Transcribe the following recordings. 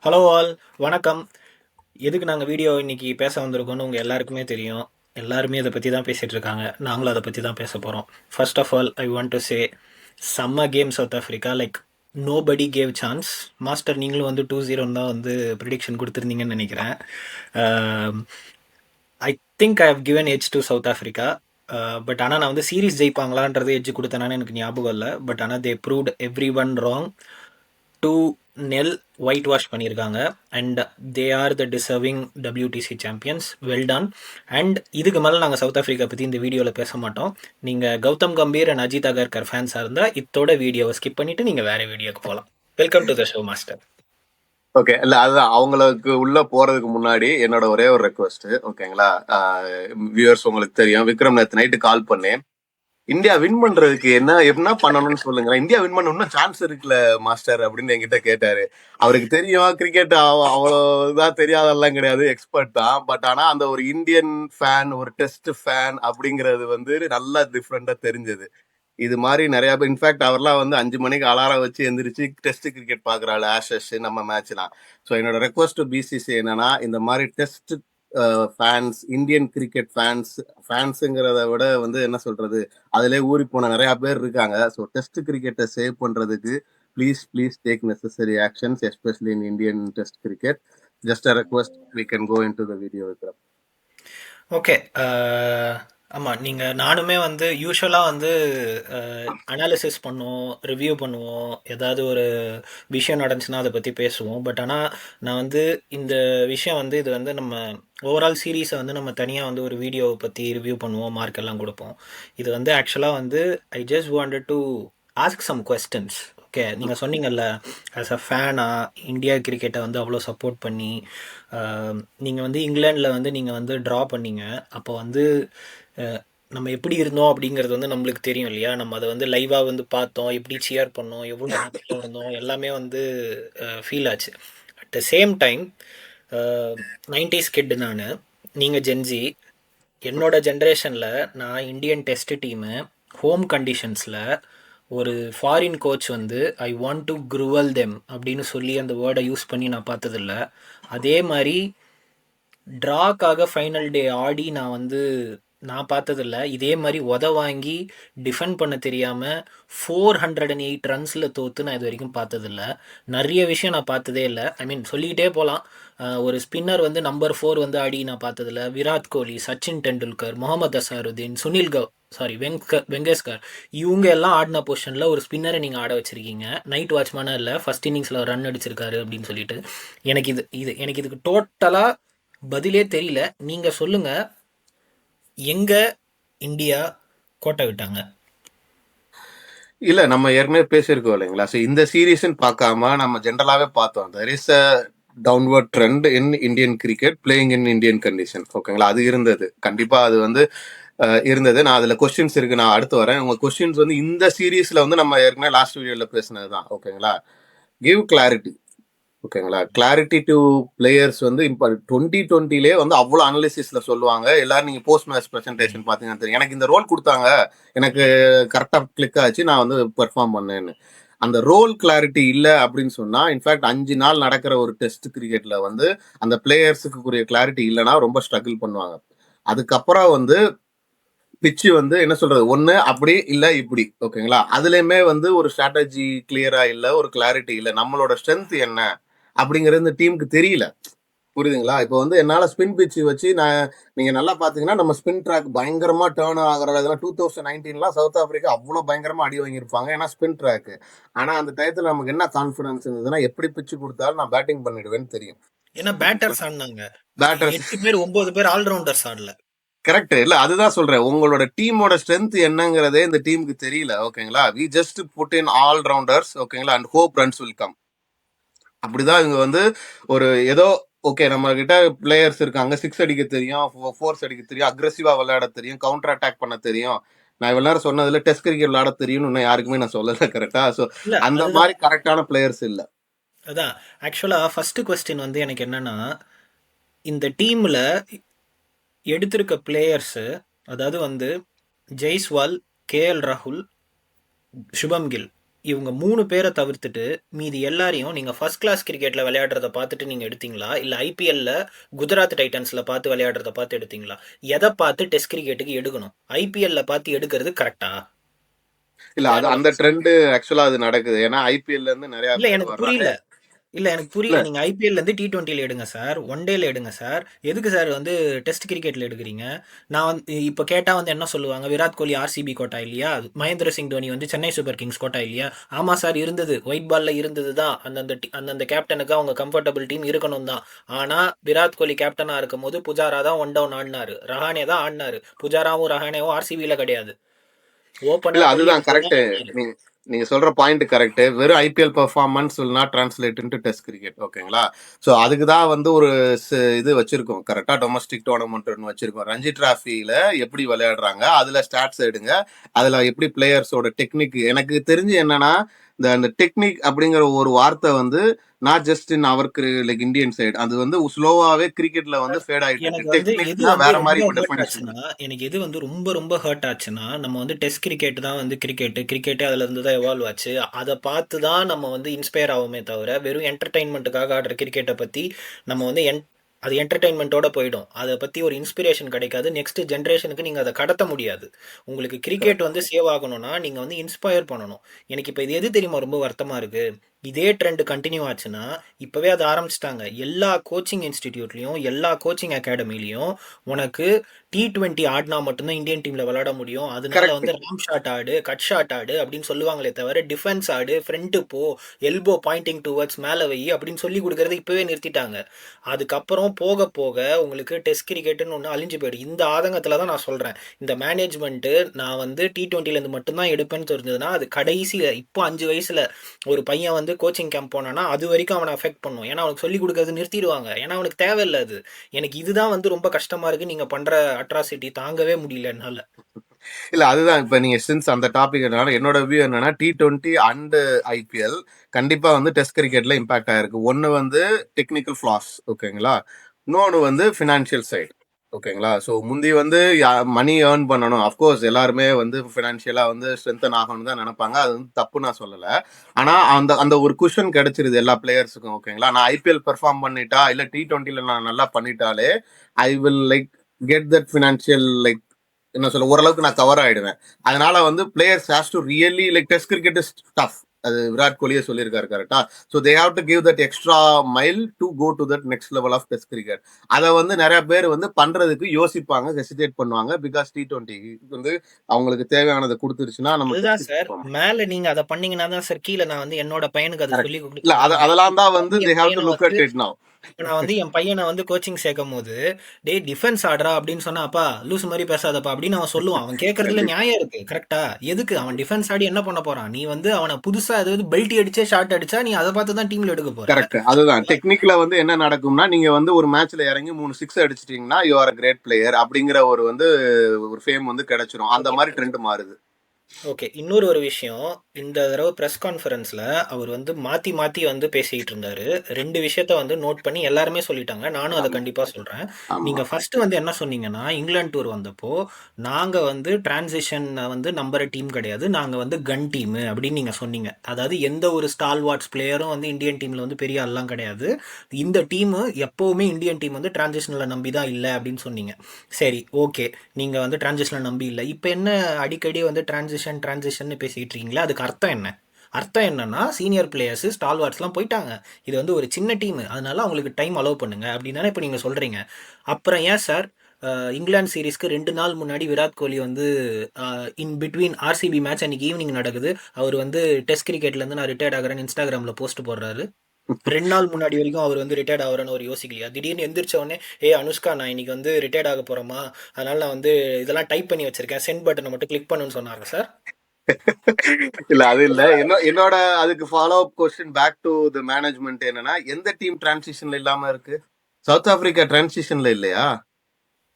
Hello all, வணக்கம். எதுக்கு நாங்கள் வீடியோ இன்னைக்கு பேச வந்திருக்கோம்னு உங்கள் எல்லாருக்குமே தெரியும். எல்லாருமே இதை பற்றி தான் பேசிகிட்டு இருக்காங்க. நாங்களும் அதை பற்றி தான் பேச போகிறோம். First of all I want to say செம்ம game South Africa. Like nobody gave chance. Master நீங்களும் வந்து 2-0 தான் வந்து ப்ரிடிக்ஷன் கொடுத்துருந்தீங்கன்னு நினைக்கிறேன். I think I have given edge to South Africa. But ஆனால் நான் வந்து சீரீஸ் ஜெயிப்பாங்களான்றது எட்ஜ் கொடுத்தேனான்னு எனக்கு ஞாபகம் இல்லை. பட் ஆனால் they proved every one wrong. 2-0 whitewash பண்ணியிருக்காங்க. And they are the deserving WTC champions. Well done. And இதுக்கு மேலே நாங்கள் சவுத் ஆஃப்ரிக்கா பற்றி இந்த வீடியோவில் பேச மாட்டோம். நீங்கள் கௌதம் கம்பீர் அண்ட் அஜித் அகர்கர் ஃபேன்ஸாக இருந்தால் இத்தோட வீடியோவை ஸ்கிப் பண்ணிவிட்டு நீங்கள் வேறு வீடியோக்கு போகலாம். Welcome to the show master. Okay, இல்ல அதுதான் அவங்களுக்கு உள்ள போறதுக்கு முன்னாடி என்னோட ஒரே ஒரு ரெக்வஸ்ட். ஓகேங்களா, வியூவர்ஸ் உங்களுக்கு தெரியும், விக்ரம் நேத்து நைட்டு கால் பண்ணேன். இந்தியா வின் பண்றதுக்கு என்ன பண்ணணும்னு சொல்லுங்க, இந்தியா வின் பண்ண இன்னும் சான்ஸ் இருக்குல்ல மாஸ்டர் அப்படின்னு என்கிட்ட கேட்டாரு. அவருக்கு தெரியும் கிரிக்கெட் அவ்வளவுதான் தெரியாதெல்லாம் கிடையாது, எக்ஸ்பர்ட் தான். பட் ஆனா அந்த ஒரு இந்தியன் ஃபேன், ஒரு டெஸ்ட் ஃபேன் அப்படிங்கிறது வந்து நல்லா டிஃப்ரெண்டா தெரிஞ்சது. இது மாதிரி நிறைய பேர், இன்ஃபேக்ட் அவர்லாம் வந்து 5 மணிக்கு அலாரம் வச்சு எந்திரிச்சு டெஸ்ட் கிரிக்கெட் பாக்குறாள், ஆஷஸ் நம்ம மேட்ச்லாம். ஸோ என்னோட ரெக்வஸ்ட் டு பிசிசி என்னன்னா, இந்த மாதிரி டெஸ்ட் ஃபேன்ஸ், இந்தியன் கிரிக்கெட் ஃபேன்ஸுங்கிறத விட வந்து என்ன சொல்றது, அதிலே ஊறி போன நிறைய பேர் இருக்காங்க. ஸோ டெஸ்ட் கிரிக்கெட்டை சேவ் பண்றதுக்கு please please take necessary actions, especially in Indian test cricket. Just a request, we can go in to the video Vikram. Okay. ஆமாம், நீங்கள் நானுமே வந்து யூஸ்வலாக வந்து அனாலிசிஸ் பண்ணுவோம், ரிவ்யூ பண்ணுவோம், ஏதாவது ஒரு விஷயம் நடந்துச்சுன்னா அதை பற்றி பேசுவோம். பட் ஆனால் நான் வந்து இந்த விஷயம் வந்து இது வந்து நம்ம ஓவரால் சீரீஸை வந்து நம்ம தனியாக வந்து ஒரு வீடியோவை பற்றி ரிவ்யூ பண்ணுவோம், மார்க் எல்லாம் கொடுப்போம். இது வந்து ஆக்சுவலாக வந்து I just wanted to ask some questions. Okay, நீங்கள் சொன்னீங்கல்ல, ஆஸ் அ ஃபேனாக இந்தியா கிரிக்கெட்டை வந்து அவ்வளோ சப்போர்ட் பண்ணி நீங்கள் வந்து இங்கிலாண்டில் வந்து நீங்கள் வந்து ட்ரா பண்ணீங்க. அப்போ வந்து நம்ம எப்படி இருந்தோம் அப்படிங்கிறது வந்து நம்மளுக்கு தெரியும் இல்லையா? நம்ம அதை வந்து லைவாக வந்து பார்த்தோம், எப்படி சியர் பண்ணோம், எவ்வளோ ஹாப்பியாக இருந்தோம், எல்லாமே வந்து ஃபீல் ஆச்சு. At the same time 90s kid நான், நீங்கள் ஜென்ஜி. என்னோட ஜென்ரேஷனில் நான் இந்தியன் டெஸ்ட் டீமு ஹோம் கண்டிஷன்ஸில் ஒரு ஃபாரின் கோச் வந்து I want to grovel them அப்படின்னு சொல்லி அந்த வேர்டை யூஸ் பண்ணி நான் பார்த்ததில்ல. அதே மாதிரி ட்ராக்காக ஃபைனல் டே ஆடி நான் பார்த்ததில்ல. இதே மாதிரி வாங்கி டிஃபெண்ட் பண்ண தெரியாமல் 408 ரன்ஸில் தோற்று நான் இது வரைக்கும் பார்த்ததில்ல. நிறைய விஷயம் நான் பார்த்ததே இல்லை. ஐ மீன் சொல்லிக்கிட்டே போகலாம். ஒரு ஸ்பின்னர் வந்து நம்பர் 4 வந்து ஆடி நான் பார்த்ததில்ல. விராட் கோலி, சச்சின் டெண்டுல்கர், முகமது அசாருதீன், வெங்கேஷ்கர், இவங்க எல்லாம் ஆடின பொசிஷனில் ஒரு ஸ்பின்னரை நீங்கள் ஆட வச்சுருக்கீங்க. நைட் வாட்ச்மேனாக இல்லை, ஃபஸ்ட் இன்னிங்ஸில் ரன் அடிச்சிருக்காரு அப்படின்னு சொல்லிட்டு எனக்கு இதுக்கு டோட்டலாக பதிலே தெரியல. நீங்கள் சொல்லுங்கள், எங்க இந்தியா கோட்டை விட்டாங்க? இல்ல நம்ம ஏற்கனவே பேசியிருக்கோம் இல்லைங்களா. ஸோ இந்த சீரீஸ்ன்னு பார்க்காம நம்ம ஜென்ரலாவே பார்த்தோம், there is a downward trend in Indian cricket playing in Indian condition. ஓகேங்களா, அது இருந்தது, கண்டிப்பா அது வந்து இருந்தது. நான் அதுல கொஸ்டின்ஸ் இருக்கு, நான் அடுத்து வரேன். உங்க கொஸ்டின்ஸ் வந்து இந்த சீரீஸ்ல வந்து நம்ம ஏற்கனவே லாஸ்ட் வீடியோல பேசினது தான். ஓகேங்களா, கிவ் கிளாரிட்டி. ஓகேங்களா, கிளாரிட்டி டு பிளேயர்ஸ் வந்து இப்போ 2020 வந்து அவ்வளோ அனாலிசிஸ்ல சொல்லுவாங்க. எல்லாரும் நீங்க போஸ்ட் மேட்ச் ப்ரெசன்டேஷன் பார்த்தீங்கன்னா தெரியும், எனக்கு இந்த ரோல் கொடுத்தாங்க, எனக்கு கரெக்டாக கிளிக் ஆச்சு, நான் வந்து பெர்ஃபார்ம் பண்ணேன்னு. அந்த ரோல் கிளாரிட்டி இல்லை அப்படின்னு சொன்னா, இன்ஃபேக்ட் 5 நாள் நடக்கிற ஒரு டெஸ்ட் கிரிக்கெட்ல வந்து அந்த பிளேயர்ஸுக்கு கிளாரிட்டி இல்லைன்னா ரொம்ப ஸ்ட்ரகிள் பண்ணுவாங்க. அதுக்கப்புறம் வந்து பிச்சு வந்து என்ன சொல்றது, ஒண்ணு அப்படி இல்ல இப்படி. ஓகேங்களா, அதுலயுமே வந்து ஒரு ஸ்ட்ராட்டஜி கிளியரா இல்ல, ஒரு கிளாரிட்டி இல்ல, நம்மளோட ஸ்ட்ரென்த் என்ன அப்படிங்கிறது இந்த டீமுக்கு தெரியல. புரியுதுங்களா? இப்போ வந்து என்னால ஸ்பின் பிச் வச்சு நீங்க நல்லா பாத்தீங்கன்னா நம்ம ஸ்பின் ட்ராக் பயங்கரமா டேர்ன் ஆகிற இதெல்லாம் 2019 சவுத் ஆப்பிரிக்கா அவ்வளவு பயங்கரமா அடி வாங்கியிருப்பாங்க, ஏன்னா ஸ்பின் ட்ராக். ஆனா அந்த டயத்துல நமக்கு என்ன கான்பிடன்ஸ் இருந்ததுன்னா, எப்படி பிச்சு கொடுத்தாலும் நான் பேட்டிங் பண்ணிடுவேன்னு தெரியும். ஏன்னா பேட்டர்ஸ் ஆடினாங்க, பேட்டர்ஸ் 8 பேர் 9 பேர் ஆல்ரவுண்டர்ஸ் ஆடல. கரெக்ட். இல்ல அதுதான் சொல்றேன், உங்களோட டீமோட ஸ்ட்ரென்த் என்னங்கிறதே இந்த டீமுக்கு தெரியல. ஓகேங்களா, we just put in all rounders. ஓகேங்களா, and hope runs will come. அப்படிதான் இவங்க வந்து ஒரு ஏதோ ஓகே நம்ம கிட்ட பிளேயர்ஸ் இருக்காங்க, 6 அடிக்க தெரியும், 4 அடிக்க தெரியும், அக்ரெசிவா விளையாட தெரியும், கவுண்டர் அட்டாக் பண்ண தெரியும். நான் இவ்வளவு நேரம் சொன்னதுல டெஸ்ட் கிரிக்கெட் விளையாட தெரியும்னு இன்னும் யாருக்குமே நான் சொல்லல. கரெக்டா? சோ இல்ல அந்த அதுதான், மாதிரி கரெக்டான பிளேயர்ஸ் இல்ல. அதான் ஆக்சுவலாக ஃபர்ஸ்ட் கொஸ்டின் வந்து எனக்கு என்னன்னா, இந்த டீமில் எடுத்திருக்க பிளேயர்ஸு, அதாவது வந்து ஜெய்ஸ்வால், KL ராகுல், சுபம் கில், இவங்க 3 பேரை தவிர்த்துட்டு மீதி எல்லாரையும் நீங்க ஃபர்ஸ்ட் கிளாஸ் கிரிக்கெட்ல விளையாடுறத பார்த்துட்டு நீங்க எடுத்தீங்களா? இல்ல ஐபிஎல்ல குஜராத் டைட்டன்ஸ்ல பார்த்து விளையாடுறத பார்த்து எடுத்தீங்களா? எதை பார்த்து டெஸ்ட் கிரிக்கெட்டுக்கு எடுக்கணும்? ஐபிஎல்ல பார்த்து எடுக்கிறது கரெக்டா? இல்ல அது யாரோட அந்த ட்ரெண்ட் ஆக்சுவலா அது நடக்குது. ஏன்னா ஐபிஎல்ல இருந்து நிறைய இல்ல பேர் எனக்கு வர்றாங்க. புரியல. இல்ல எனக்கு இல்ல புரியல. நீங்க ஐபிஎல்ல இருந்து T20ல எடுங்க சார். ஒன் டேல எடுங்க சார். எதுக்கு சார் வந்து டெஸ்ட் கிரிக்கெட்ல எடுக்குறீங்க? நான் வந்து இப்ப கேட்டா வந்து என்ன சொல்லுவாங்க? விராட் கோலி ஆர்சிபி கோட்டா இல்லையா? மகேந்திர சிங் தோனி வந்து சென்னை சூப்பர் கிங்ஸ் கோட்டா இல்லையா? ஆமா சார் இருந்தது. ஒயிட் பால்ல இருந்தது தான். அந்தந்த கேப்டனுக்கு அவங்க கம்ஃபர்டபுள் டீம் இருக்கணும் தான். ஆனா விராட் கோலி கேப்டனா இருக்கும்போது புஜாரா தான் ஒன் டவுன் ஆடினாரு. ரஹானே தான் ஆடினாரு. புஜாராவும் ரஹானேவும் ஆர்சிபில கிடையாது. இல்ல ஓபனர் அதுதான் வில்லியம்சன் தான் கரெக்ட். ஆடினாரு. நீங்க நீங்க சொல்ற பாயிண்ட் கரெக்ட். வெறும் IPL performance will not translate into test cricket. ஓகேங்களா? ஸோ அதுக்கு தான் வந்து ஒரு இது வச்சிருக்கோம். கரெக்டா டொமஸ்டிக் டோர்னமெண்ட் ஒன்று வச்சிருக்கோம். ரஞ்சி டிராஃபில எப்படி விளையாடுறாங்க, அதுல ஸ்டாட்ஸ் எடுங்க, அதுல எப்படி பிளேயர்ஸோட டெக்னிக். எனக்கு தெரிஞ்சு என்னன்னா, அந்த டெக்னிக் அப்படிங்கிற ஒரு வார்த்தை வந்து not just in our like Indian side, அது வந்து ஸ்லோவாவே கிரிக்கெட்ல வந்து ஃபேட் ஆயிட்டு இருக்கு. எனக்கு வந்து எது டெக்னிக்னா வந்து வேற ரொம்ப மாதிரி இப்ப ஹர்ட் டெஃபினேஷன் ஆச்சுன்னா இருக்கு. எனக்கு எது வந்து ரொம்ப ரொம்ப ஹர்ட் ஆச்சுன்னா நம்ம வந்து டெஸ்ட் கிரிக்கெட் தான் வந்து கிரிக்கெட்டே அதுல இருந்து தான் எவால்வ் ஆச்சு. அதை பார்த்து தான் நம்ம வந்து இன்ஸ்பயர் ஆகுமே தவிர வெறும் என்டர்டைன்மெண்ட்டுக்காக ஆடுற கிரிக்கெட்டை பத்தி நம்ம வந்து அது என்டர்டைன்மெண்ட்டோட போயிடும். அதை பத்தி ஒரு இன்ஸ்பிரேஷன் கிடைக்காது. நெக்ஸ்ட் ஜென்ரேஷனுக்கு நீங்க அதை கடத்த முடியாது. உங்களுக்கு கிரிக்கெட் வந்து சேவ் ஆகணும்னா நீங்க வந்து இன்ஸ்பயர் பண்ணணும். எனக்கு இப்போ இது எது தெரியுமா ரொம்ப வருத்தமா இருக்கு? இதே ட்ரெண்ட் கண்டினியூ ஆச்சுன்னா இப்பவே அதை ஆரம்பிச்சிட்டாங்க. எல்லா கோச்சிங் இன்ஸ்டிடியூட்லயும் எல்லா கோச்சிங் அகாடமிலையும் உனக்கு T20 ஆடினா மட்டும்தான் இந்தியன் டீம்ல விளையாட முடியும். அதனால கரெக்ட். வந்து ராம் ஷாட் ஆடு, கட் ஷாட் ஆடு அப்படின்னு சொல்லுவாங்களே தவிர டிஃபென்ஸ் ஆடு, ஃப்ரண்ட் போ, எல்போ பாயிண்டிங் டுவர்ட்ஸ் மேல வை அப்படின்னு சொல்லி கொடுக்கறது இப்பவே நிறுத்திட்டாங்க. அதுக்கப்புறம் போக போக உங்களுக்கு டெஸ்ட் கிரிக்கெட்னு ஒன்று அழிஞ்சு போயிடும். இந்த ஆதங்கத்துல தான் நான் சொல்றேன். இந்த மேனேஜ்மெண்ட் நான் வந்து T20ல இருந்து மட்டும்தான் எடுப்பேன்னு தெரிஞ்சதுன்னா அது கடைசியில இப்போ 5 வயசுல ஒரு பையன் வந்து கோச்சிங் கேம்ப் போனானா அது வரைக்கும் அவனை அஃபெக்ட் பண்ணும். ஏன்னா அவனுக்கு சொல்லி கொடுக்கறது நிறுத்திடுவாங்க. ஏன்னா அவனுக்கு தேவையில்லை அது. எனக்கு இதுதான் வந்து ரொம்ப கஷ்டமா இருக்கு. நீங்க பண்ற அட்ராசிட்டி தாங்கவே முடியல என்னால. இல்ல அதுதான் இப்ப நீங்க சின்ஸ் அந்த டாபிக் என்னோட வியூ என்னன்னா, T20 அண்ட் ஐபிஎல் கண்டிப்பா வந்து டெஸ்ட் கிரிக்கெட்ல இம்பாக்ட் ஆயிருக்கு. ஒன்னு வந்து டெக்னிக்கல் ஃபிளாஸ், ஓகேங்களா? இன்னொன்னு வந்து ஃபினான்ஷியல் சைடு, ஓகேங்களா? ஸோ முந்தி வந்து மணி ஏர்ன் பண்ணணும். அஃப்கோர்ஸ் எல்லாருமே வந்து ஃபினான்ஷியலா வந்து ஸ்ட்ரென்தன் ஆகணும்னு தான் நினைப்பாங்க. அது வந்து தப்பு நான் சொல்லல. ஆனா அந்த அந்த ஒரு குஷன் கிடைச்சிருது எல்லா பிளேயர்ஸுக்கும். ஓகேங்களா? நான் ஐபிஎல் பெர்ஃபார்ம் பண்ணிட்டா இல்ல T20ல நான் நல்லா பண்ணிட்டாலே I will like get that financial like என்ன சொல்ல, ஓரளவுக்கு நான் கவர் ஆயிடுவேன். அதனால வந்து players has to really like test cricket is tough. அது விராட் கோலியே சொல்லியிருக்காரு கரெக்டா. So they have to give that extra mile to go to that next level of test cricket. அதை வந்து நிறைய பேர் வந்து பண்றதுக்கு யோசிப்பாங்க, ஹெசிடேட் பண்ணுவாங்க. பிகாஸ் T20 வந்து அவங்களுக்கு தேவையானதை கொடுத்துருச்சுன்னா நம்ம அதுதான் டெஸ்ட் சார். போகலாம். மேல நீங்க அதை பண்ணீங்கன்னா தான் சார் கீழே நான் வந்து என்னோட பையனுக்கு அதை கரெக்ட். சொல்லி கொடுக்க இல்ல முடியும். அதெல்லாம் தான் வந்து நான் தே என் ஹாவ் டு பையனை லுக் வந்து அட் இட் நவ். இப்ப நான் வந்து என் பையனை வந்து கோச்சிங் சேர்க்கும் போது டேய் டிஃபென்ஸ் ஆடுறா அப்படின்னு சொன்னா அப்பா லூஸ் மாதிரி பேசாதப்பா அப்படின்னு அவன் சொல்லுவான். அவன் கேட்கறதுல கண்டிப்பா. நியாயம் இருக்கு. கரெக்டா? எதுக்கு அவன் டிஃபென்ஸ் ஆடி என்ன பண்ண போறான்? நீ வந்து அவனை புதுசா ஏதாவது பெல்ட் அடிச்சே ஷாட் அடிச்சா நீ அதை பார்த்து தான் டீம்ல எடுக்க போற. கரெக்ட். அதுதான் டெக்னிக்ல வந்து என்ன நடக்கும்னா, நீங்க வந்து ஒரு மேட்ச்ல இறங்கி 3 சிக்ஸ் அடிச்சிட்டீங்கன்னா you are a great player அப்படிங்கிற ஒரு வந்து ஒரு ஃபேம் வந்து கிடைச்சிரும். அந்த ஓகே. மாதிரி ட்ரெண்ட் மாறுது. ஓகே. இன்னொரு ஒரு விஷயம். இந்த தடவ பிரஸ் கான்ஃபரன்ஸ்ல அவர் வந்து மாத்தி மாத்தி வந்து பேசிட்டு இருந்தாரு. 2 விஷயத்த வந்து நோட் பண்ணி எல்லாருமே சொல்லிட்டாங்க. நானும் அத ஆமா, கண்டிப்பா சொல்றேன். ஆமா. நீங்க ஃபர்ஸ்ட் வந்து என்ன சொன்னீங்கன்னா, இங்கிலாந்து டூர் வந்தப்போ, நாங்க வந்து டிரான்சிஷன வந்து நம்புற டீம் கிடையாது. நாங்க வந்து கன் டீம் அப்படின்னு நீங்க சொன்னீங்க. அதாவது எந்த ஒரு ஸ்டால்வார்ட்ஸ் பிளேயரும் வந்து இந்தியன் டீம்ல வந்து பெரிய ஆள்லாம் கிடையாது. இந்த டீம் எப்பவுமே இந்தியன் டீம் வந்து டிரான்சிஷன்ல நம்பி தான் இல்ல அப்படின்னு சொன்னீங்க. சரி, ஓகே. நீங்க வந்து டிரான்சிஷன்ல நம்பி இல்ல. இப்ப என்ன அடிக்கடி வந்து டிரான்சிஷன் பேசிட்டு இருக்கீங்களா? அதுக்கு அர்த்தம் என்ன? அர்த்தம் என்னன்னா சீனியர் பிளேயர்ஸ் ஸ்டால்வார்ட்ஸ்லாம் போயிட்டாங்க. இது வந்து ஒரு சின்ன டீம். அதனால அவங்களுக்கு டைம் அலோவ் பண்ணுங்க அப்படின்னு தானே இப்போ நீங்க சொல்றீங்க. அப்புறம் ஏன் சார் இங்கிலாந்து சீரிஸ்க்கு 2 நாள் முன்னாடி விராட் கோலி வந்து இன் பிட்வீன் ஆர்சிபி மேட்ச் அன்னைக்கு ஈவினிங் நடக்குது. அவர் வந்து டெஸ்ட் கிரிக்கெட்ல இருந்து நான் ரிட்டையர்ட் ஆகிறேன்னு இன்ஸ்டாகிராம்ல போஸ்ட் போடுறாரு. 2 நாள் முன்னாடி வரைக்கும் அவர் வந்து ரிட்டையர்ட் ஆகிறேன்னு அவர் யோசிக்கலையா? திடீர்னு எந்திரிச்ச உடனே அனுஷ்கா நான் இன்னைக்கு வந்து ரிட்டையர்ட் ஆக போறேமா, அதனால நான் வந்து இதெல்லாம் டைப் பண்ணி வச்சிருக்கேன், சென்ட் பட்டனை மட்டும் கிளிக் பண்ணுன்னு சொன்னாங்க சார். இல்ல அது இல்ல. என்னோட அதுக்கு follow up question back to the management என்னன்னா, எந்த டீம் டிரான்சிஷன்ல இல்லாம இருக்கு? சவுத் ஆப்பிரிக்கா டிரான்சிஷன்ல இல்லையா?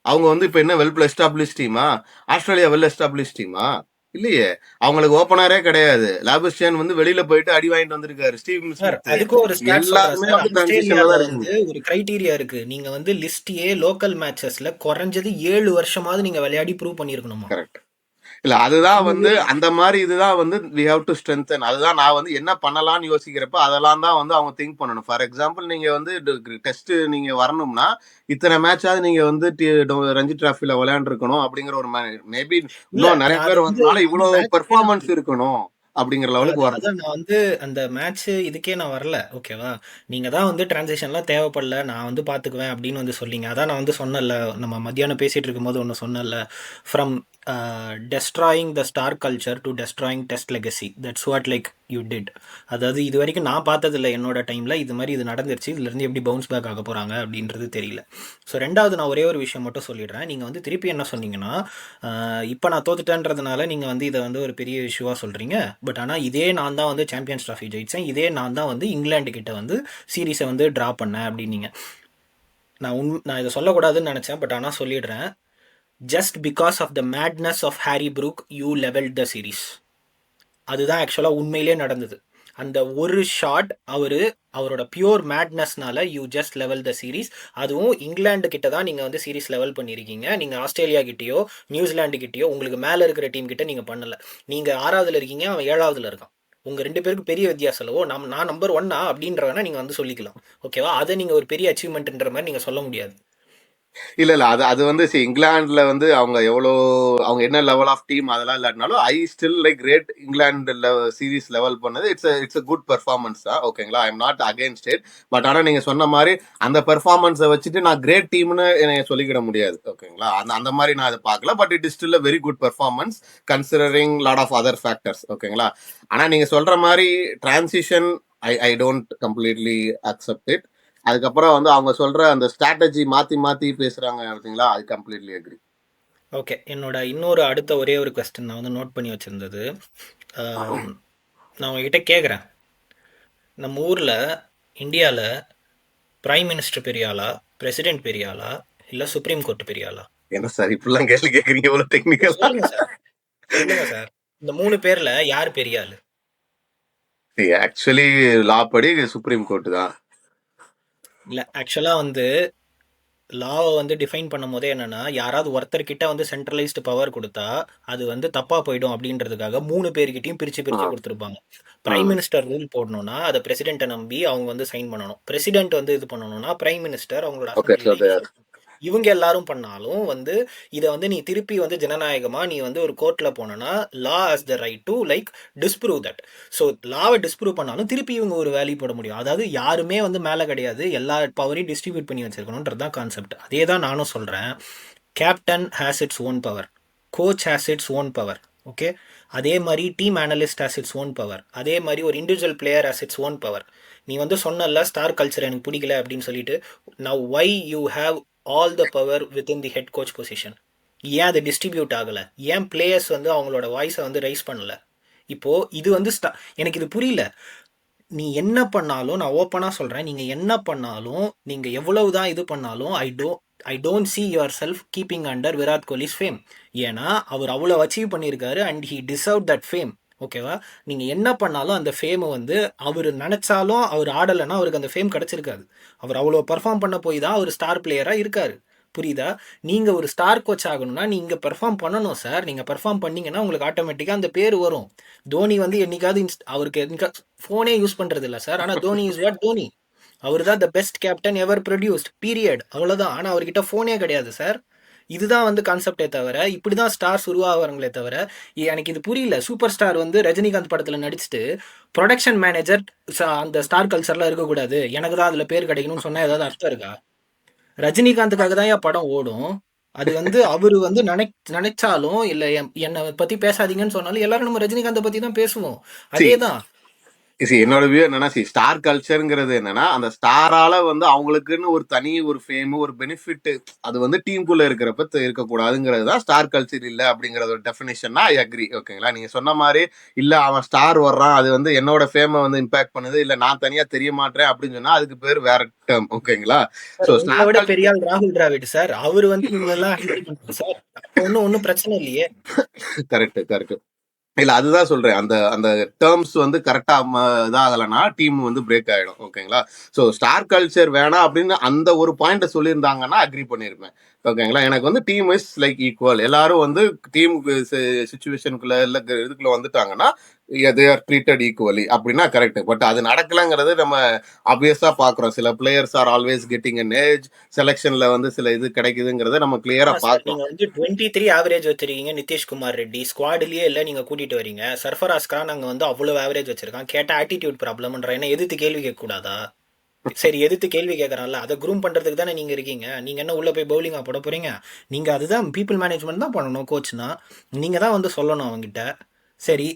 அவங்க வந்து இப்ப என்ன வெல் எஸ்டாப்ளிஷ் டீமா? ஆஸ்திரேலியா வெல் எஸ்டாப்ளிஷ் டீமா? இல்லையே. அவங்களுக்கு ஓபனரே கிடையாது. லாபுஸ்டியன் வந்து வெளியில போயிட்டு அடி வாங்கிட்டு வந்திருக்காரு. ஸ்டீவ் சார் ஸ்மித் அதுக்கும் ஒரு ஸ்டாட் சொல்றேன் எல்லாருமே சார். வந்து டிரான்சிஷன்ல ஆஸ்திரேலியால தான் இருக்காங்க. வந்து ஒரு கிரைட்டீரியா இருக்கு. நீங்க வந்து லிஸ்ட் லோக்கல் மேட்சஸ்ல குறைஞ்சது 7 வருஷமாவது நீங்க விளையாடி ப்ரூவ் பண்ணிருக்கணுமா? கரெக்ட். இல்ல அதுதான் உண்மையிலேயே அந்த மாதிரி இதுதான் we have to strengthen. அதுதான் நான் என்ன பண்ணலாம்னு யோசிக்கிறப்ப அதெல்லாம் தான் அவங்க திங்க் பண்ணணும். ஃபார் எக்ஸாம்பிள் நீங்க டெஸ்ட் நீங்க வரணும்னா இத்தனை மேட்சாவது நீங்க ரஞ்சி டிராஃபில விளையாண்டுருக்கணும் அப்படிங்கிற ஒரு மேபி இல்ல இன்னும் நிறைய நான் அது பேர் வந்து வரதுனால அந்த இவ்வளவு மேட்ச்சுக்கே நான் பெர்ஃபார்மன்ஸ் வரல. இருக்கணும் அப்படிங்கிற லெவலுக்கு வரணும். அதான் நான் வந்து அந்த மேட்ச் இதுக்கே நான் வரல. ஓகேவா? நீங்க தான் வந்து டிரான்சிஷன்லாம் தேவைப்படல, நான் வந்து பார்த்துக்குவேன் அப்படின்னு வந்து சொன்னீங்க. அதான் நான் வந்து சொன்னேன்ல, நம்ம மத்தியானம் பேசிட்டு இருக்கும்போது ஒன்று சொன்னேன்ல, from destroying the star culture to destroying test legacy, that's what like you did. அதாவது இது வரைக்கும் நான் பார்த்ததில்ல என்னோட டைமில் இது மாதிரி இது நடந்துருச்சு, இதுலேருந்து எப்படி பவுன்ஸ் பேக் ஆக போகிறாங்க அப்படின்றது தெரியல. ஸோ ரெண்டாவது நான் ஒரே ஒரு விஷயம் மட்டும் சொல்லிடுறேன். நீங்கள் வந்து திருப்பி என்ன சொன்னீங்கன்னா, இப்போ நான் தோத்துட்டேன்றதுனால நீங்கள் வந்து இதை வந்து ஒரு பெரிய இஷ்யூவாக சொல்கிறீங்க. பட் ஆனால் இதே நான் தான் வந்து சாம்பியன்ஸ் ட்ராஃபி ஜெயித்தேன், இதே நான் தான் வந்து இங்கிலாந்து கிட்ட வந்து சீரீஸை வந்து ட்ரா பண்ணேன் அப்படின்னீங்க. நான் இதை சொல்லக்கூடாதுன்னு நினச்சேன், பட் ஆனால் சொல்லிடுறேன். Just because of the madness of Harry Brook you levelled the series. அதுதான் ஆக்சுவலாக உண்மையிலே நடந்தது. அந்த ஒரு ஷாட் அவரோட பியூர் மேட்னஸ்னால you just level the series. அதுவும் இங்கிலாந்து கிட்ட தான் நீங்கள் வந்து சீரீஸ் லெவல் பண்ணியிருக்கீங்க. நீங்கள் ஆஸ்திரேலியா கிட்டேயோ நியூசிலாண்டு கிட்டேயோ உங்களுக்கு மேலே இருக்கிற டீம் கிட்ட நீங்கள் பண்ணலை. நீங்கள் 6வதுல இருக்கீங்க, அவன் 7வதுல இருக்கான். உங்கள் 2 பேருக்கு பெரிய வித்தியாசம் இல்லவோ, நான் நம்பர் 1 அப்படின்றவனா நீங்கள் வந்து சொல்லிக்கலாம். ஓகேவா? அதை நீங்கள் ஒரு பெரிய அச்சீவ்மெண்ட்ன்ற மாதிரி நீங்கள் சொல்ல முடியாது. இல்ல இல்ல அது இங்கிலாந்துல அவங்க அவங்க என்ன லெவல் ஆஃப் டீம் அதெல்லாம் இல்லாட்டினாலும் I still like great England series level பண்ணது. இட்ஸ் குட் பெர்ஃபார்மன்ஸ் தான். ஓகேங்களா? I am not against it. But ஆனா நீங்க சொன்ன மாதிரி அந்த பெர்ஃபார்மன்ஸை வச்சுட்டு நான் கிரேட் டீம்னு எனக்கு சொல்லிக்கிட முடியாது. ஓகேங்களா? அந்த மாதிரி நான் அதை பார்க்கல. But it is still a very good performance considering lot of other factors. ஓகேங்களா? ஆனா நீங்க சொல்ற மாதிரி transition I don't completely accept it. அதுக்கப்புறம் அவங்க சொல்ற அந்த ஸ்ட்ராட்டஜி மாத்தி மாத்தி பேசுறாங்க பார்த்தீங்களா, ஐ கம்ப்ளீட்லி அக்ரி. ஓகே, என்னோட இன்னொரு அடுத்த ஒரே ஒரு கொஸ்டின் நான் வந்து நோட் பண்ணி வச்சிருந்தது. நான் உங்ககிட்ட கேட்குறேன், நம்ம ஊரில் இந்தியாவில் பிரைம் மினிஸ்டர் பெரியாளா, பிரசிடென்ட் பெரியாளா, இல்லை சுப்ரீம் கோர்ட் பெரியாளா? என்ன சார் இப்படிலாம் கேள்வி கேட்குறீங்க இவ்வளோ டெக்னிக்கலா? சொல்லுங்க சார், சொல்லுங்க சார். இந்த 3 பேர்ல யார் பெரிய ஆளு? ஆக்சுவலி லா படி சுப்ரீம் கோர்ட் தான். இல்லை, ஆக்சுவலாக வந்து லாவை வந்து டிஃபைன் பண்ணும் போதே என்னன்னா, யாராவது ஒருத்தர்கிட்ட வந்து சென்ட்ரலைஸ்டு பவர் கொடுத்தா அது வந்து தப்பா போயிடும் அப்படின்றதுக்காக 3 பேர்கிட்டையும் பிரிச்சு பிரிச்சு கொடுத்துருப்பாங்க. பிரைம் மினிஸ்டர் ரூல் போடணும்னா அதை பிரசிடென்ட்டை நம்பி அவங்க வந்து சைன் பண்ணணும். பிரசிடென்ட் வந்து இது பண்ணணும்னா பிரைம் மினிஸ்டர் அவங்களோட ஓகே ஸோ அசம்பிளில இவங்க எல்லாரும் பண்ணாலும் வந்து இதை வந்து நீ திருப்பி வந்து ஜனநாயகமா நீ வந்து ஒரு கோர்ட்ல போனனா law has the right to like disprove that. So லாவை டிஸ்ப்ரூவ் பண்ணாலும் திருப்பி இவங்க ஒரு வேல்யூ போட முடியும். அதாவது யாருமே வந்து மேலே கிடையாது, எல்லா பவரையும் டிஸ்ட்ரிபியூட் பண்ணி வச்சிருக்கணுன்றது தான் கான்செப்ட். அதே தான் நானும் சொல்றேன். Captain has its own power, coach has its own power. Okay, அதே மாதிரி team analyst has its own power, அதே மாதிரி ஒரு individual player has its own power. நீ வந்து சொன்னல ஸ்டார் கல்ச்சர் எனக்கு பிடிக்கல அப்படின்னு சொல்லிட்டு, now why you have all the power within the head coach position? ஏன் அது டிஸ்ட்ரிபியூட் ஆகலை? ஏன் பிளேயர்ஸ் வந்து அவங்களோட வாய்ஸை வந்து ரைஸ் பண்ணல? இப்போது இது வந்து எனக்கு இது புரியல. நீ என்ன பண்ணாலும், நான் ஓப்பனாக சொல்கிறேன், நீங்கள் என்ன பண்ணாலும், நீங்கள் எவ்வளவு தான் இது பண்ணாலும் I don't see yourself keeping under Virat Kohli's fame. ஏன்னா அவர் அவ்வளோ அச்சீவ் பண்ணியிருக்காரு and he deserve that fame. ஓகேவா? நீங்கள் என்ன பண்ணாலும் அந்த ஃபேமை வந்து அவர் நினச்சாலும் அவர் ஆடலைன்னா அவருக்கு அந்த ஃபேம் கிடச்சிருக்காது. அவர் அவ்வளோ பர்ஃபார்ம் பண்ண போய் தான் அவர் ஸ்டார் பிளேயராக இருக்கார். புரியுதா? நீங்கள் ஒரு ஸ்டார் கோச் ஆகணும்னா நீங்கள் பெர்ஃபார்ம் பண்ணணும் சார். நீங்கள் பெர்ஃபார்ம் பண்ணீங்கன்னா உங்களுக்கு ஆட்டோமேட்டிக்காக அந்த பேர் வரும். தோனி வந்து என்னைக்காவது அவருக்கு ஃபோனே யூஸ் பண்ணுறது இல்லை சார். ஆனால் தோனி இஸ் வாட் தோனி. அவர் தான் the best captain ever produced period. அவ்வளோதான். ஆனால் அவர்கிட்ட ஃபோனே கிடையாது சார். இதுதான் வந்து கான்செப்டே தவிர இப்படி தான் ஸ்டார்ஸ் உருவாகிறாங்களே தவிர எனக்கு இது புரியல. சூப்பர் ஸ்டார் வந்து ரஜினிகாந்த் படத்தில் நடிச்சுட்டு ப்ரொடக்ஷன் மேனேஜர் அந்த ஸ்டார் கல்ச்சர்லாம் இருக்கக்கூடாது, எனக்கு தான் அதில் பேர் கிடைக்கணும்னு சொன்னால் ஏதாவது அர்த்தம் இருக்கா? ரஜினிகாந்துக்காக தான் என் படம் ஓடும். அது வந்து அவரு வந்து நினைச்சாலும் இல்லை என்னை பற்றி பேசாதீங்கன்னு சொன்னாலும் எல்லாரும் நம்ம ரஜினிகாந்தை பற்றி தான் பேசுவோம். அதே தான் என்னோட வியூ என்னன்னா, ஸ்டார் கல்ச்சருங்கிறது என்னன்னா அந்த ஸ்டாரால அவங்களுக்குன்னு ஒரு தனி ஒரு ஃபேம் ஒரு பெனிஃபிட் அது டீமுக்குள்ள இருக்கிறப்ப இருக்கக்கூடாதுங்கிறது தான் ஸ்டார் கல்ச்சர் இல்ல அப்படிங்கறது ஒரு டெஃபினிஷன். I agree. ஓகேங்களா? நீங்க சொன்ன மாதிரி இல்ல அவன் ஸ்டார் வர்றான் அது என்னோட ஃபேமை இம்பாக்ட் பண்ணுது, இல்ல நான் தனியா தெரிய மாட்டேன் அப்படின்னு சொன்னா அதுக்கு பேர் வேற டேர்ம். ஓகேங்களா? விட பெரிய ராகுல் டிராவிட் சார், அவர் வந்து சார் ஒன்னும் பிரச்சனை இல்லையே. Correct correct. இல்ல அதுதான் சொல்றேன். அந்த அந்த டேர்ம்ஸ் வந்து கரெக்டா இதாகலைன்னா டீம் வந்து பிரேக் ஆயிடும். ஓகேங்களா? ஸோ ஸ்டார் கல்ச்சர் வேணாம் அப்படின்னு அந்த ஒரு பாயிண்ட் சொல்லியிருந்தாங்கன்னா அக்ரி பண்ணிருப்பேன். ஓகேங்களா? எனக்கு வந்து டீம் இஸ் லைக் ஈக்குவல். எல்லாரும் வந்து டீம் சுச்சுவேஷனுக்குள்ள இல்ல இதுக்குள்ள வந்துட்டாங்கன்னா தே ஆர் ட்ரீட்டட் ஈக்குவலி அப்படின்னா கரெக்ட். பட் அது நடக்கலங்கிறது நம்ம ஆப்வியஸா பாக்குறோம். சில players are always getting an edge, செலெக்ஷன்ல வந்து சில இது கிடைக்குதுங்கிறத நம்ம கிளியரா ஆமா சார். பாக்குறோம். நீங்க வந்து 23 ஆவரேஜ் வச்சிருக்கீங்க நிதிஷ்குமார் ரெட்டி. ஸ்குவாட்லயே இல்ல நீங்க கூட்டிட்டு வரீங்க. சர்ஃபராஸ் கான் அங்க வந்து அவ்வளவு ஆவரேஜ் வச்சிருக்கான். கேட்டா ஆட்டிடியூட் ப்ராப்ளம்ன்ற என்ன எதிர்த்து கேள்வி கேட்க கூடாதா? சரி எதிர்த்து கேள்வி கேட்கறான்ல, அதை க்ரூம் பண்றதுக்கு தானே நீங்க இருக்கீங்க. நீங்க என்ன உள்ள போய் பவுலிங்கா போட போறீங்க? நீங்க அதுதான் பீப்புள் மேனேஜ்மெண்ட் தான் பண்ணணும் கோச்னா. நீங்க தான் வந்து சொல்லணும் அவங்ககிட்ட. சரி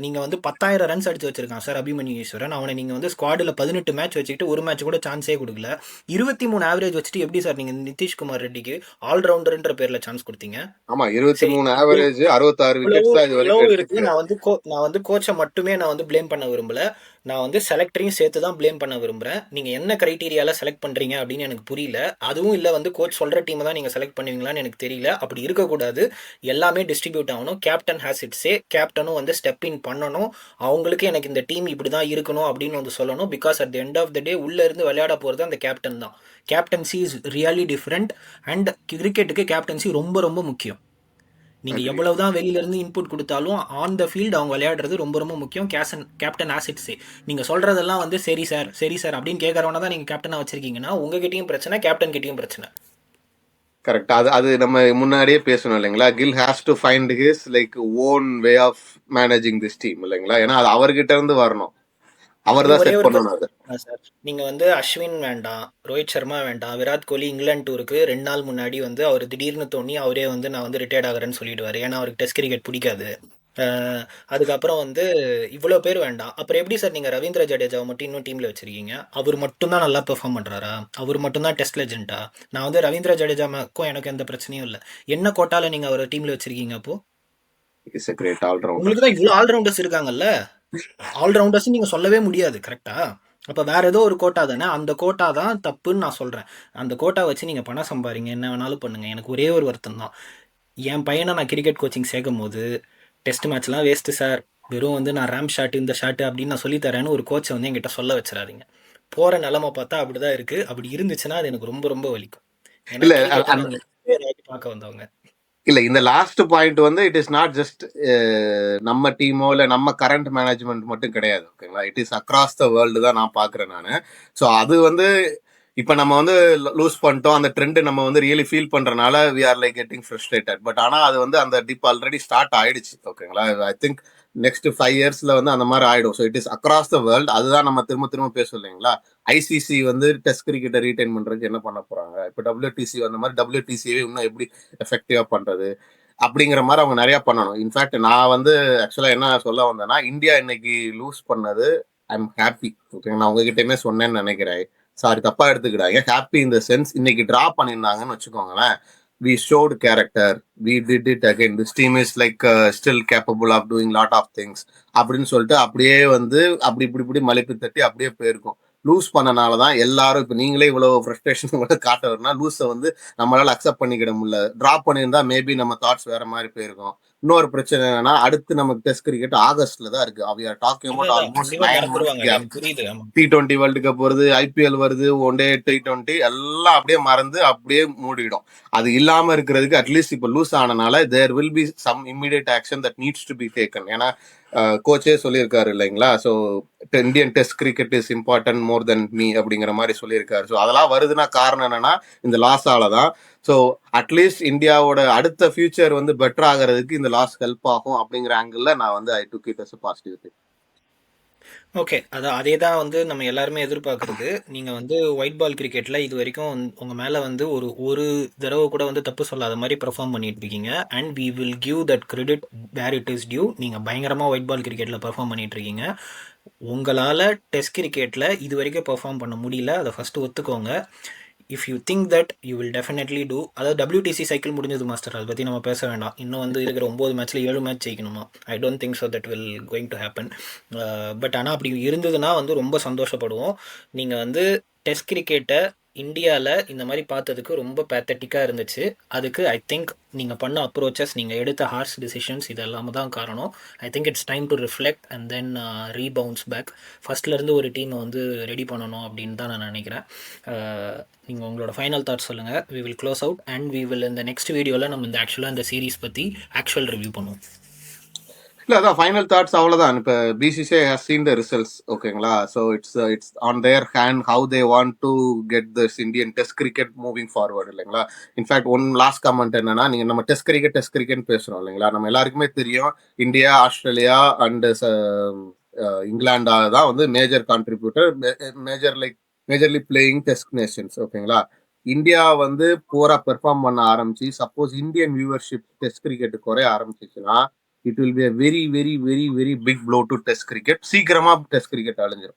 நீங்க வந்து 10,000 ரன்ஸ் அடிச்சு வச்சிருக்கான் சார் அபிமன்யு ஈஸ்வரன். அவனை நீங்க வந்து ஸ்குவாடில் 18 மேட்ச் வச்சுக்கிட்டு ஒரு மேட்ச் கூட சான்ஸே கொடுக்கல. 23 ஆவரேஜ் வச்சுட்டு எப்படி சார் நீங்க நிதிஷ்குமார் ரெட்டிக்கு ஆல்ரவுண்டர்ன்ற பேர்ல சான்ஸ் கொடுத்தீங்க? ஆமா, சரி 23 ஆவரேஜ், 66 இவ்வளவு விக்கெட்ஸ் தான் இது இவ்வளவு வரைக்கும் இருக்கு. எடுத்திருக்காரு. நான் வந்து கோச்சை மட்டுமே நான் வந்து ப்ளேம் பண்ண விரும்பல. நான் வந்து செலக்டரையும் சேர்த்து தான் ப்ளேம் பண்ண விரும்புறேன். நீங்க என்ன கிரைட்டீரியால செலக்ட் பண்றீங்க அப்படின்னு எனக்கு புரியல. அதுவும் இல்ல வந்து கோச் சொல்ற டீம் தான் நீங்க செலக்ட் பண்ணுவீங்களான்னு எனக்கு தெரியல. அப்படி இருக்கக்கூடாது. எல்லாமே டிஸ்ட்ரிபியூட் ஆகணும். Captain has it say. கேப்டனும் வந்து ஸ்டெப் இன் பண்ணணும். அவங்களுக்கு எனக்கு இந்த டீம் இப்படி தான் இருக்கணும் அப்படின்னு வந்து சொல்லணும். Because at the end of the day உள்ள இருந்து விளையாட போறது அந்த கேப்டன் தான். Captaincy is really different. And கிரிக்கெட்டுக்கு கேப்டன்சி ரொம்ப ரொம்ப முக்கியம். நீங்க அக்ரி. எவ்வளவுதான் வெளியில இருந்து இன்புட் கொடுத்தாலும் ஆன் த ஃபீல்ட் அவங்க விளையாடுறது ரொம்ப ரொம்ப முக்கியம். கேப்டன் ஆசிட்ஸே நீங்க சொல்றதெல்லாம் வந்து சரி சார் சரி சார் அப்படின்னு கேட்கறவன தான் நீங்க கேப்டனா வச்சிருக்கீங்கன்னா உங்ககிட்டயும் பிரச்சனை, கேப்டன் கிட்டயும் பிரச்சனை. கரெக்ட். அது அது நம்ம முன்னாடியே பேசணும் இல்லைங்களா? Gill has to find his like own way of managing this team இல்லைங்களா? ஏன்னா அது அவர்கிட்ட இருந்து வரணும். அவர் இது தான் ஒரே செட் ஒரு பண்ணணும் அது. சார். நீங்க வந்து அஸ்வின் வேண்டாம், ரோஹித் சர்மா வேண்டாம். விராட் கோலி இங்கிலாந்து டூருக்கு 2 நாள் முன்னாடி வந்து அவர் திடீர்னு தோணி அவரே வந்து நான் வந்து ரிட்டையர்ட் ஆகிறேன்னு சொல்லிடுவாரு. ஏன்னா அவருக்கு டெஸ்ட் கிரிக்கெட் பிடிக்காது. அஹ் அதுக்கப்புறம் வந்து இவ்வளோ பேர் வேண்டாம். அப்புறம் எப்படி சார் நீங்கள் ரவீந்திர ஜடேஜாவை மட்டும் இன்னும் டீமில் வச்சிருக்கீங்க? அவர் மட்டும்தான் நல்லா பெர்ஃபார்ம் பண்ணுறாரா? அவர் மட்டும்தான் டெஸ்ட் லெஜெண்டா? நான் வந்து ரவீந்திர ஜடேஜாக்கும் எனக்கு எந்த பிரச்சனையும் இல்லை. என்ன கோட்டால நீங்கள் அவர் டீமில் வச்சிருக்கீங்க அப்போ? Is a great allrounder. உங்களுக்கு தான் இவ்வளோ ஆல்ரவுண்டர்ஸ் இருக்காங்கல்ல. ஆல்ரவுண்டர்ஸ் நீங்கள் சொல்லவே முடியாது கரெக்டா? அப்போ வேற ஏதோ ஒரு கோட்டா தானே. அந்த கோட்டா தான் தப்புன்னு நான் சொல்கிறேன். அந்த கோட்டா வச்சு நீங்கள் பணம் சம்பாதிங்க, என்ன வேணாலும் பண்ணுங்க. எனக்கு ஒரே ஒரு வருத்தம் தான். என் பையனை நான் கிரிக்கெட் கோச்சிங் சேர்க்கும் போது டெஸ்ட் மேட்ச்லாம் வேஸ்ட்டு சார், வெறும் வந்து நான் ரேம் ஷாட்டு இந்த ஷாட்டு அப்படின்னு நான் சொல்லித்தரேன்னு ஒரு கோச்சை வந்து என்கிட்ட சொல்ல வச்சிடாதீங்க. போகிற நிலமை பார்த்தா அப்படி தான் இருக்குது. அப்படி இருந்துச்சுன்னா அது எனக்கு ரொம்ப ரொம்ப வலிக்கும். ஏன்னா இல்ல கிரிக்கெட்டை நாங்கள் பேராக்கி பார்க்க வந்தவங்க. இல்ல இந்த லாஸ்ட் பாயிண்ட் வந்து இட் இஸ் நாட் ஜஸ்ட் நம்ம டீமோ இல்ல நம்ம கரண்ட் மேனேஜ்மெண்ட் மட்டும் கிடையாது. ஓகேங்களா? It is across the world தான் நான் பாக்குறேன் நானு. ஸோ அது வந்து இப்ப நம்ம வந்து லூஸ் பண்ணிட்டோம், அந்த ட்ரெண்ட் நம்ம வந்து ரியலி ஃபீல் பண்றனால we are like getting frustrated. But ஆனா அது வந்து அந்த டிப் ஆல்ரெடி ஸ்டார்ட் ஆயிடுச்சு. ஓகேங்களா? ஐ திங்க் நெக்ஸ்ட் 5 இயர்ஸ்ல வந்து அந்த மாதிரி ஆயிடும். So it is across the world. அதுதான் நம்ம திரும்ப திரும்ப பேசும் இல்லைங்களா? ஐசிசி வந்து டெஸ்ட் கிரிக்கெட்டை ரீடைன் பண்றதுக்கு என்ன பண்ண போறாங்க? இப்ப டபிள்யூடிசி அந்த மாதிரி டபிள்யூடிசியை இன்னும் எப்படி எஃபெக்டிவா பண்றது அப்படிங்கிற மாதிரி அவங்க நிறைய பண்ணணும். இன்ஃபேக்ட் நான் வந்து ஆக்சுவலா என்ன சொல்ல வந்தேன்னா, இந்தியா இன்னைக்கு லூஸ் பண்ணது ஐ எம் ஹாப்பி. ஓகே, நான் உங்ககிட்டயுமே சொன்னேன்னு நினைக்கிறேன். சாரி தப்பா எடுத்துக்கிட்டாங்க. ஹாப்பி இன் த சென்ஸ் இன்னைக்கு டிரா பண்ணியிருந்தாங்கன்னு வச்சுக்கோங்களேன். We showed character, we did it again, this team is like still capable of doing lot of things அப்படின்னு சொல்லிட்டு அப்படியே வந்து அப்படி இப்படி இப்படி மலிப்பு தட்டி அப்படியே போயிருக்கும். லூஸ் பண்ணனால தான் எல்லாரும் இப்போ நீங்களே இவ்வளவு ஃப்ரஸ்ட்ரேஷன் கூட காட்ட வரனா லூஸை வந்து நம்மளால அக்செப்ட் பண்ணிக்கிட முடியல. டிராப் பண்ணியிருந்தா மேபி நம்ம தாட்ஸ் வேற மாதிரி போயிருக்கும். இன்னொரு பிரச்சனை என்னன்னா, அடுத்து நமக்கு டெஸ்ட் கிரிக்கெட் ஆகஸ்ட்ல தான் இருக்கு. வி ஆர் டாக்கிங் அபவுட் அதான் ஆல்மோஸ்ட் கண்டிப்பாக 9 months மறந்துடுவாங்க. கேப். எனக்கு புரியுது. ஆமாம். T20 வேர்ல்டு கப் வருது, ஐபிஎல் வருது, ஒன் டே T20 எல்லாம் அப்படியே மறந்து அப்படியே மூடிடும். அது இல்லாம இருக்கிறதுக்கு அட்லீஸ்ட் இப்போ லூஸ் ஆனனால there will be some immediate action that needs to be taken. ஏன்னா கோச்சே சொல்லியிருக்காரு இல்லைங்களா? So Indian test cricket is important more than me அப்படிங்கிற மாதிரி சொல்லியிருக்காரு. ஸோ அதெல்லாம் வருதுன்னா காரணம் என்னன்னா இந்த லாஸால தான். ஸோ அட்லீஸ்ட் இந்தியாவோட அடுத்த ஃபியூச்சர் வந்து பெட்டர் ஆகிறதுக்கு இந்த லாஸ் ஹெல்ப் ஆகும் அப்படிங்கிற ஆங்கிள் நான் வந்து I took it as positive. Okay. அதான் அதே தான் வந்து நம்ம எல்லாருமே எதிர்பார்க்குறது. நீங்கள் வந்து ஒயிட் பால் கிரிக்கெட்டில் இது வரைக்கும் உங்கள் மேலே வந்து ஒரு ஒரு தடவை கூட வந்து தப்பு சொல்லாத மாதிரி பெர்ஃபார்ம் பண்ணிட்டு இருக்கீங்க. And we will give that credit where it is due. நீங்கள் பயங்கரமாக ஒயிட் பால் கிரிக்கெட்டில் பெர்ஃபார்ம் பண்ணிட்டு இருக்கீங்க. உங்களால் டெஸ்ட் கிரிக்கெட்டில் இது வரைக்கும் பெர்ஃபார்ம் பண்ண முடியல. அதை ஃபஸ்ட்டு ஒத்துக்கோங்க. If you think that you will definitely do. அதாவது WTC சைக்கிள் முடிஞ்சது மாஸ்டர், அதை பற்றி நம்ம பேச வேண்டாம். இன்னும் வந்து இருக்கிற 9 மேட்ச்சில் 7 மேட்ச் ஜெயிக்கணுமா? I don't think so that will going to happen. But ஆனால் அப்படி இருந்ததுன்னா வந்து ரொம்ப சந்தோஷப்படுவோம். நீங்கள் வந்து டெஸ்ட் கிரிக்கெட்டை இந்தியால இந்த மாரி பார்த்ததுக்கு ரொம்ப பேத்தட்டிக்கா இருந்துச்சு. அதுக்கு ஐ திங்க் நீங்க பண்ண அப்ரோச்சஸ், நீங்க எடுத்த ஹார்ஷ் டிசிஷன்ஸ் இது எல்லாமே தான் காரணம். I think it's time to reflect and then rebounce back. ஃபர்ஸ்ட்லேருந்து ஒரு டீமை வந்து ரெடி பண்ணணும் அப்படின்னு தான் நான் நினைக்கிறேன். நீங்கள் உங்களோட ஃபைனல் தாட்ஸ் சொல்லுங்கள். We will close out and we will இந்த நெக்ஸ்ட் வீடியோவில் நம்ம இந்த ஆக்சுவலாக இந்த சீரீஸ் பற்றி ஆக்சுவல் ரிவ்யூ பண்ணுவோம். இல்ல அதான் ஃபைனல் தாட்ஸ் அவ்வளவுதான். இப்ப BCCI has seen the results, ஓகேங்களா? So it's on their hand how they want to get this Indian test cricket moving forward, இல்லைங்களா? இன்ஃபேக்ட் ஒன் லாஸ்ட் கமெண்ட் என்னன்னா, நீங்க நம்ம டெஸ்ட் கிரிக்கெட் பேசுறோம் இல்லைங்களா? நம்ம எல்லாருக்குமே தெரியும் இந்தியா, ஆஸ்திரேலியா அண்ட் இங்கிலாண்டா தான் வந்து major contributor, majorly playing test nations, ஓகேங்களா? இந்தியா வந்து போரா பெர்ஃபார்ம் பண்ண ஆரம்பிச்சு suppose Indian viewership test cricket குறைய ஆரம்பிச்சிச்சுன்னா it will be a very very very very big blow to test cricket. சீக்கிரமா டெஸ்ட் கிரிக்கெட் அழிஞ்சிடும்.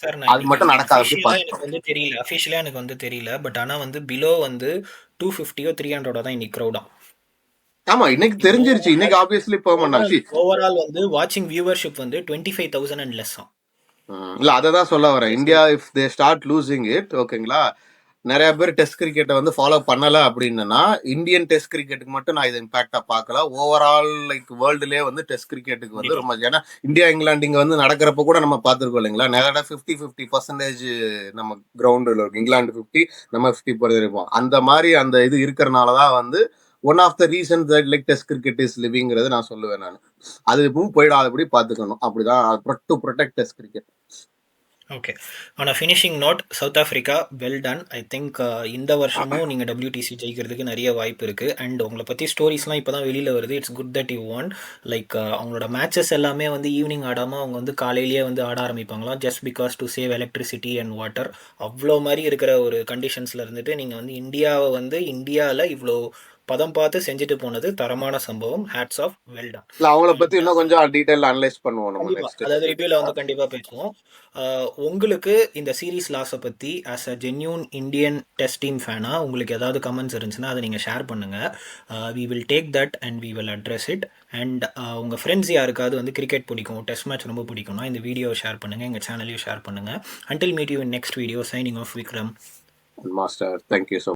சார் நான் அது மட்டும் நடக்காது அஃபிஷியலாக எனக்கு வந்து தெரியல, அஃபிஷியலாக எனக்கு வந்து தெரியல. பட் ஆனால் வந்து பிலோ வந்து 250 300 தான் இன்னைக்கு க்ரௌடா. ஆமா, இன்னைக்கு தெரிஞ்சிருச்சு. இன்னைக்கு ஆப்வியஸ்லி பெர்மனன்ட் ஆச்சு. ஓவரால் வந்து வாட்சிங் வியூவர்ஷிப் வந்து 25,000 அண்ட் லெஸ். இல்ல அததான் சொல்ல வரேன். India if they start losing it, ஓகேங்களா, நிறைய பேர் டெஸ்ட் கிரிக்கெட்டை வந்து ஃபாலோ பண்ணல அப்படின்னா இந்தியன் டெஸ்ட் கிரிக்கெட்டுக்கு மட்டும் நான் இதை இம்பாக்டா பார்க்கல. ஓவரால் லைக் வேர்ல்டுலேயே வந்து டெஸ்ட் கிரிக்கெட்டுக்கு வந்து ரொம்ப, ஏன்னா இந்தியா இங்கிலாந்து இங்க வந்து நடக்கிறப்ப கூட நம்ம பார்த்துருக்கோம் இல்லைங்களா, நிறைய 50-50% நம்ம கிரவுண்டில் இருக்கும். இங்கிலாந்து 50, நம்ம 50% இருப்போம். அந்த மாதிரி அந்த இது இருக்கிறனாலதான் வந்து one of the reason that like test cricket is லிவிங்கிறது நான் சொல்லுவேன். நான் அது எப்பவும் போயிடாதபடி பார்த்துக்கணும். அப்படிதான் to protect test cricket. Okay. On a finishing note, South Africa well done. I think இந்த வருஷமும் நீங்கள் WTC ஜெயிக்கிறதுக்கு நிறைய வாய்ப்பு இருக்குது. அண்ட் உங்களை பற்றி ஸ்டோரிஸ்லாம் இப்போ தான் வெளியில் வருது. It's good that you won. Like அவங்களோட மேட்சஸ் எல்லாமே வந்து ஈவினிங் ஆடாமல் அவங்க வந்து காலையிலேயே வந்து ஆட ஆரம்பிப்பாங்களாம், just because to save electricity and water. அவ்வளோ மாதிரி இருக்கிற ஒரு கண்டிஷன்ஸில் இருந்துட்டு நீங்கள் வந்து இந்தியாவை வந்து இந்தியாவில் இவ்வளோ பதம் பார்த்து செஞ்சுட்டு போனது தரமான சம்பவம். Hats off, well done. இல்ல அவங்கள பத்தி இன்னும் கொஞ்சம் டீடைல் அனலைஸ் பண்ணுவோம் நம்ம கண்டிப்பா, நெக்ஸ்ட். அதாவது ரிவ்யூல வந்து கண்டிப்பா பேசுவோம். உங்களுக்கு இந்த சீரீஸ் லாஸை பத்தி as a genuine Indian test team ஃபேனா உங்களுக்கு ஏதாவது கமெண்ட்ஸ் இருந்துச்சுன்னா அதை நீங்க ஷேர் பண்ணுங்க. We will take that and we will address it. And உங்க ஃப்ரெண்ட்ஸ் யாருக்காவது வந்து கிரிக்கெட் பிடிக்கும், டெஸ்ட் மேட்ச் ரொம்ப பிடிக்கும்னா இந்த வீடியோவை ஷேர் பண்ணுங்க, எங்க சேனலையும் ஷேர் பண்ணுங்க. Until meet you in next video. Signing off, Vikram. Master, thank you so